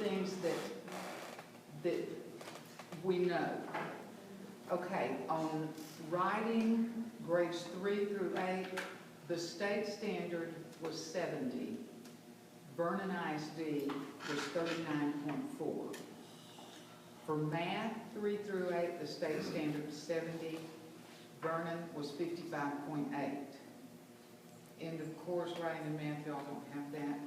things that we know. Okay, on writing, grades 3 through 8, the state standard was 70. Vernon ISD was 39.4. For math, 3 through 8, the state standard was 70. Vernon was 55.8. End of course, writing and math, y'all don't have that.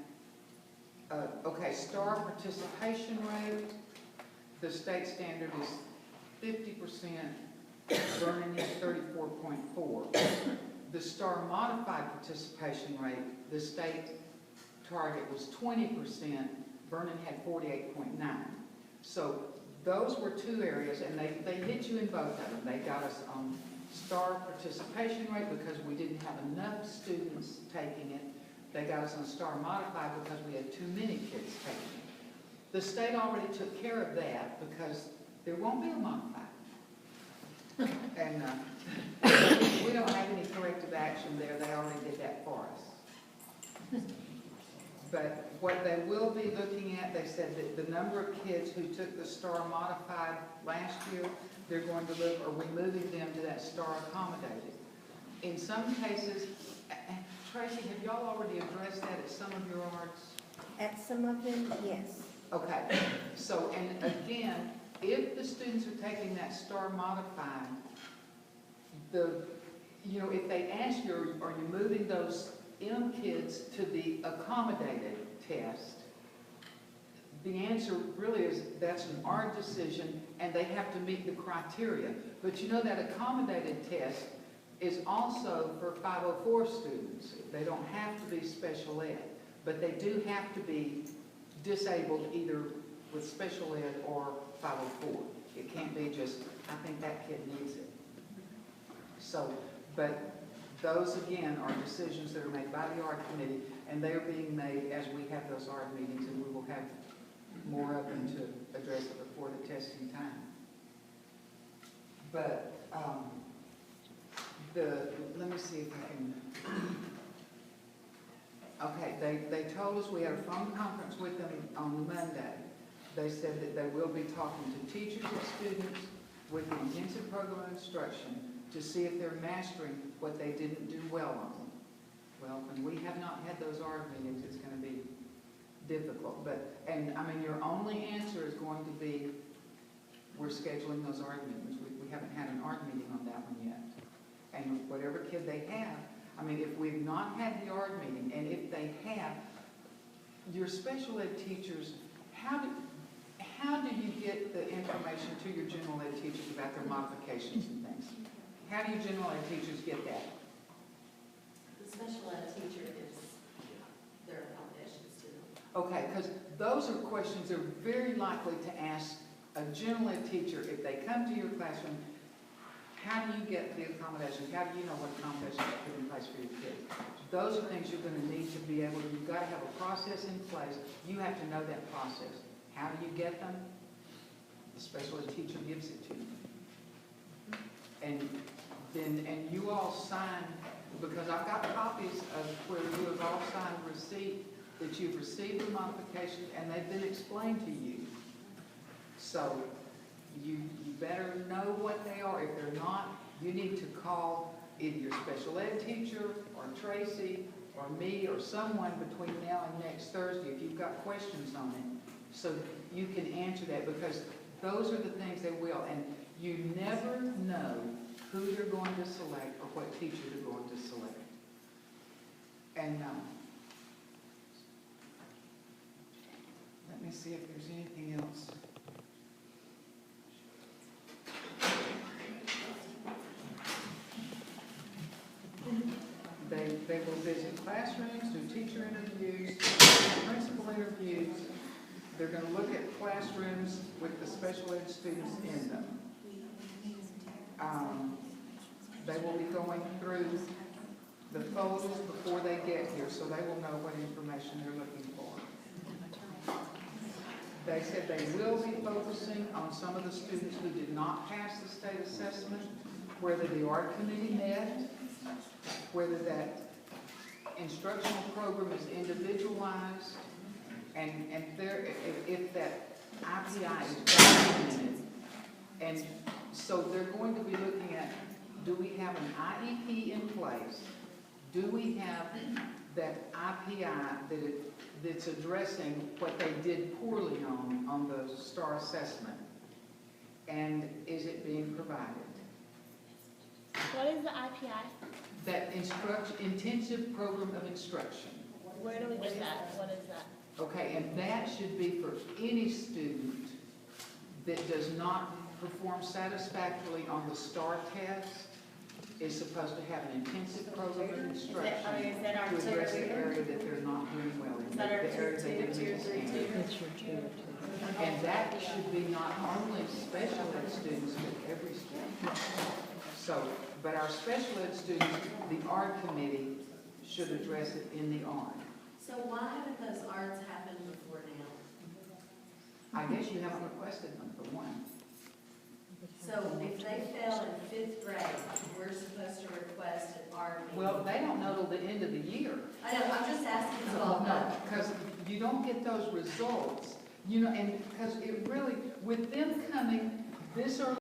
Okay, STAR participation rate, the state standard is 50%, Vernon is 34.4. The STAR modified participation rate, the state target was 20%, Vernon had 48.9. So those were two areas, and they hit you in both of them. They got us on STAR participation rate because we didn't have enough students taking it. They got us on STAR modified because we had too many kids taking it. The state already took care of that because there won't be a modified. And we don't have any corrective action there. They already did that for us. But what they will be looking at, they said that the number of kids who took the STAR modified last year, they're going to look, are we moving them to that STAR accommodated? In some cases, Tracy, have y'all already addressed that at some of your arts? At some of them, yes. Okay, so, and again, if the students are taking that STAR modified, if they ask you, are you moving those M kids to the accommodated test, the answer really is that's an art decision and they have to meet the criteria. But you know that accommodated test is also for 504 students. They don't have to be special ed, but they do have to be disabled either with special ed or 504. It can't be just, I think that kid needs it. So, but those again are decisions that are made by the art committee, and they are being made as we have those art meetings, and we will have more of them to address it before the testing time. But let me see if I can. Okay, they told us we had a phone conference with them on Monday. They said that they will be talking to teachers and students with the intensive program of instruction to see if they're mastering what they didn't do well on. Well, when we have not had those art meetings, it's going to be difficult. And I mean, your only answer is going to be, we're scheduling those art meetings. We haven't had an art meeting on that one yet. And whatever kid they have, I mean, if we've not had the art meeting, and if they have, your special ed teachers, how do you get the information to your general ed teachers about their modifications and things? How do you general ed teachers get that? The special ed teacher gives their accommodations to them. Okay, because those are questions they're very likely to ask a general ed teacher if they come to your classroom. How do you get the accommodations? How do you know what accommodations to put in place for your kids? Those are things you're going to need to be able to, you've got to have a process in place. You have to know that process. How do you get them? The special ed teacher gives it to you. And you all sign, because I've got copies of where you have all signed receipt that you've received the modifications and they've been explained to you. So you better know what they are. If they're not, you need to call either your special ed teacher or Tracy or me or someone between now and next Thursday if you've got questions on it, so you can answer that, because those are the things they will. And you never know who you're going to select or what teacher you're going to select. And let me see if there's anything else. They will visit classrooms, do teacher interviews, principal interviews. They're going to look at classrooms with the special ed students in them. They will be going through the folders before they get here, so they will know what information they're looking for. They said they will be focusing on some of the students who did not pass the state assessment, whether the art committee met, whether that instructional program is individualized, And there, if that IPI is documented, and so they're going to be looking at, do we have an IEP in place? Do we have that IPI that's addressing what they did poorly on the STAR assessment? And is it being provided? What is the IPI? That intensive program of instruction. Where do we get that? What is that? Okay, and that should be for any student that does not perform satisfactorily on the STAR test, is supposed to have an intensive program of instruction is that our to address the tier? area that they're not doing well in, Is that our the area they tier didn't meet the 2, tier 3, standard. And that should be not only special ed students, but every student. So, but our special ed students, the art committee should address it in the art. So why haven't those arts happened before now? I guess you haven't requested them for one. So if they fell in 5th grade, we're supposed to request an art meeting? Well, they don't know till the end of the year. I know, I'm just asking to all No, know. because you don't get those results, you know, and because it really, with them coming this early